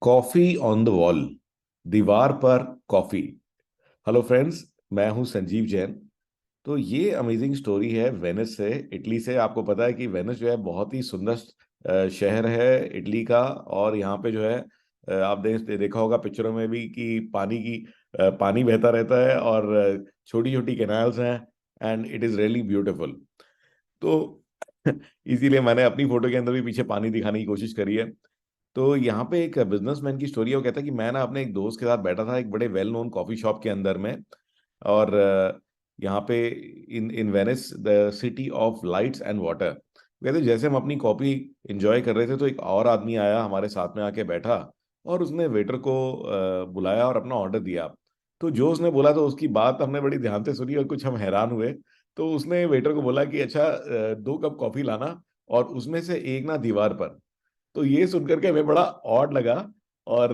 Coffee on the wall, दीवार पर coffee. Hello friends, मैं हूं संजीव जैन। तो ये अमेजिंग स्टोरी है वेनिस से, इटली से। आपको पता है कि वेनिस जो है बहुत ही सुंदर शहर है इटली का। और यहाँ पे जो है आप देखा होगा पिक्चरों में भी कि पानी बहता रहता है और छोटी छोटी कैनाल्स हैं। And it is really beautiful. तो इसीलिए मैंने अपनी फोटो के अंदर भी पीछे पानी दिखाने की कोशिश करी है। तो यहाँ पे एक बिजनेसमैन की स्टोरी है। वो कहता है कि मैं ना अपने एक दोस्त के साथ बैठा था एक बड़े वेल नोन कॉफी शॉप के अंदर में। और यहाँ पे in in Venice the city of lights and water, कहते जैसे हम अपनी कॉफी इंजॉय कर रहे थे तो एक और आदमी आया हमारे साथ में आके बैठा। और उसने वेटर को बुलाया और अपना ऑर्डर दिया। तो जो उसने बोला तो उसकी बात हमने बड़ी ध्यान से सुनी और कुछ हम हैरान हुए। तो उसने वेटर को बोला कि अच्छा, 2 कप कॉफी लाना और उसमें से एक ना दीवार पर। तो ये सुनकर के हमें बड़ा ऑड लगा। और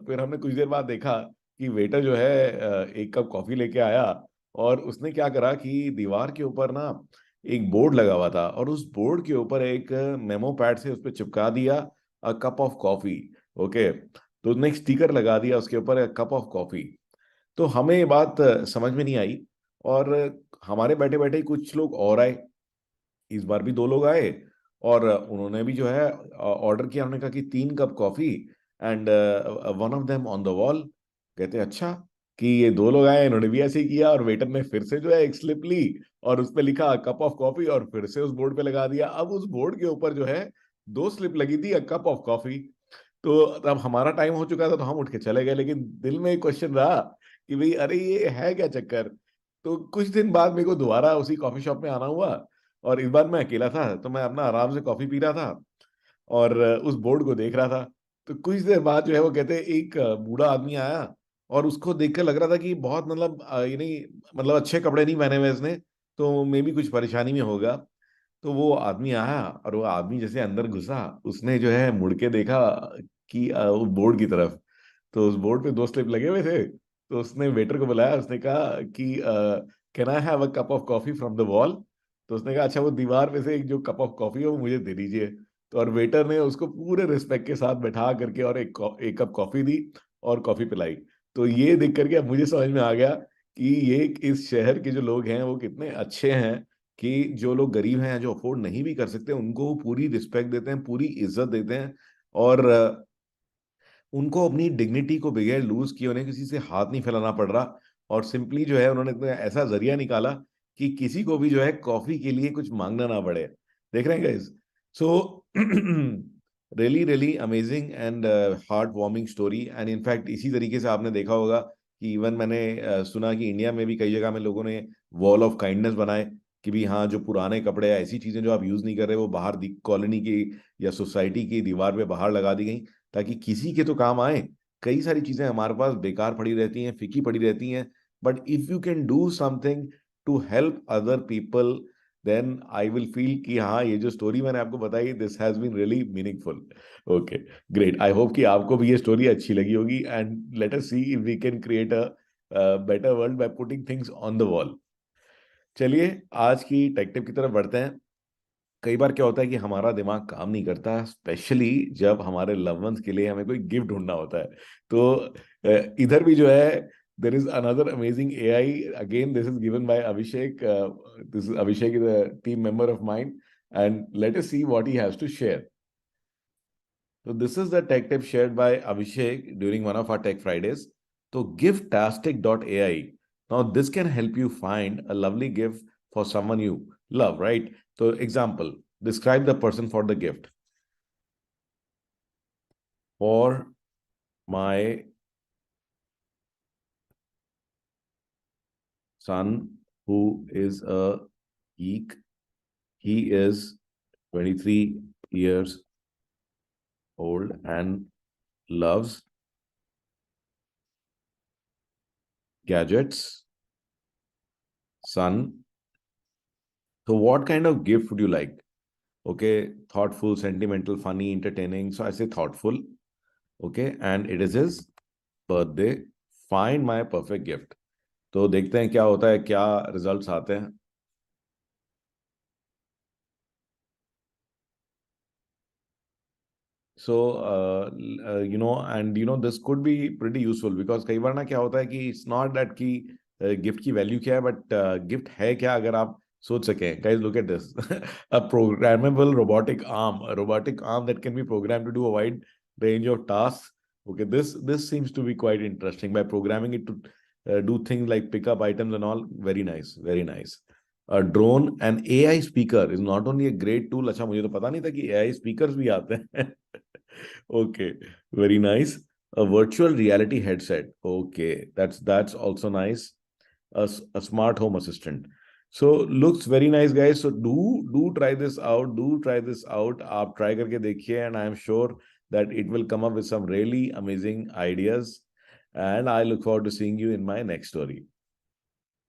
फिर हमने कुछ देर बाद देखा कि वेटर जो है 1 कप कॉफी लेके आया। और उसने क्या करा कि दीवार के ऊपर ना एक बोर्ड लगा हुआ था और उस बोर्ड के ऊपर एक मेमो पैड से उस पर चिपका दिया, a cup of coffee. Okay. तो उसने एक स्टिकर लगा दिया उसके ऊपर, अ कप ऑफ कॉफी। तो हमें ये बात समझ में नहीं आई। और हमारे बैठे बैठे ही कुछ लोग और आए। इस बार भी 2 लोग आए और उन्होंने भी जो है ऑर्डर किया। उन्होंने कहा कि 3 cup coffee and one of them on the wall. कहते अच्छा कि ये 2 लोग आए, इन्होंने भी ऐसे ही किया। और वेटर ने फिर से जो है एक स्लिप ली और उस पे लिखा कप ऑफ कॉफी और फिर से उस बोर्ड पे लगा दिया। अब उस बोर्ड के ऊपर जो है 2 स्लिप लगी थी, अ कप ऑफ कॉफी। तो तब हमारा टाइम हो चुका था तो हम उठ के चले गए, लेकिन दिल में एक क्वेश्चन रहा कि भाई अरे ये है क्या चक्कर। तो कुछ दिन बाद मेरे को दोबारा उसी कॉफी शॉप में आना हुआ। और इस बार मैं अकेला था तो मैं अपना आराम से कॉफी पी रहा था और उस बोर्ड को देख रहा था। तो कुछ देर बाद जो है वो कहते हैं एक बूढ़ा आदमी आया और उसको देखकर लग रहा था कि बहुत मतलब ये नहीं, मतलब अच्छे कपड़े नहीं पहने हुए इसने। तो मे भी कुछ परेशानी में होगा। तो वो आदमी आया और वो आदमी जैसे अंदर घुसा, उसने जो है मुड़ के देखा कि उस बोर्ड की तरफ। तो उस बोर्ड पे 2 स्लिप लगे हुए थे। तो उसने वेटर को बुलाया, उसने कहा कि can I have a cup of coffee from the wall. तो उसने कहा अच्छा वो दीवार पे से एक जो कप ऑफ कॉफी है वो मुझे दे दीजिए। तो और वेटर ने उसको पूरे रिस्पेक्ट के साथ बैठा करके और एक कप कॉफी दी और कॉफी पिलाई। तो ये देख करके अब मुझे समझ में आ गया कि ये इस शहर के जो लोग हैं वो कितने अच्छे हैं। कि जो लोग गरीब हैं, जो अफोर्ड नहीं भी कर सकते, उनको वो पूरी रिस्पेक्ट देते हैं, पूरी इज्जत देते हैं। और उनको अपनी डिग्निटी को बगैर लूज किए उन्हें किसी से हाथ नहीं फैलाना पड़ रहा। और सिंपली जो है उन्होंने इतना ऐसा जरिया निकाला कि किसी को भी जो है कॉफी के लिए कुछ मांगना ना पड़े। देख रहे हैं guys. So really really amazing and heart warming story. And in fact इसी तरीके से आपने देखा होगा कि इवन मैंने सुना कि इंडिया में भी कई जगह में लोगों ने वॉल ऑफ काइंडनेस बनाए कि भी हाँ, जो पुराने कपड़े या ऐसी चीजें जो आप यूज नहीं कर रहे वो बाहर कॉलोनी की या सोसाइटी की दीवार पे बाहर लगा दी गई, ताकि किसी के तो काम आए। कई सारी चीजें हमारे पास बेकार पड़ी रहती हैं, फीकी पड़ी रहती हैं। But if you can do something to help other people, then I will feel कि हाँ, ये जो स्टोरी मैंने आपको बताई, this has been really meaningful. Okay, great. I hope कि आपको भी ये स्टोरी अच्छी लगी होगी। And let us see if we can create a better world by putting things on the wall. चलिए आज की टेक टिप की तरफ बढ़ते हैं। कई बार क्या होता है कि हमारा दिमाग काम नहीं करता, स्पेशली जब हमारे लव वंस के लिए हमें कोई गिफ्ट ढूंढना होता है। तो इधर भी जो है there is another amazing AI. Again this is given by Abhishek. This Abhishek is a team member of mind and let us see what he has to share. So this is the tech tip shared by Abhishek during one of our Tech Fridays. So gifttastic.ai. Now this can help you find a lovely gift for someone you love, right? So example, describe the person for the gift. For my son who is a geek, he is 23 years old and loves gadgets. Son, so what kind of gift would you like? Okay, thoughtful, sentimental, funny, entertaining. So I say thoughtful. Okay, and it is his birthday. Find my perfect gift. तो देखते हैं क्या होता है, क्या results आते हैं। So and this could be pretty useful because कई बार ना क्या होता है कि इट्स नॉट दैट कि गिफ्ट की वैल्यू क्या है, बट गिफ्ट है क्या अगर आप सोच सकें. Guys look at this. A programmable robotic arm that can be programmed to do a wide range of tasks. Okay, this seems to be quite interesting by programming it to do things like pick up items and all. Very nice, very nice. A drone and AI speaker is not only a great tool. अच्छा मुझे तो पता नहीं था कि AI speakers भी आते हैं. Okay, very nice. A virtual reality headset. Okay, that's also nice. A smart home assistant. So looks very nice, guys. So do try this out. Do try this out. आप try करके देखिए, and I am sure that it will come up with some really amazing ideas. And I look forward to seeing you in my next story.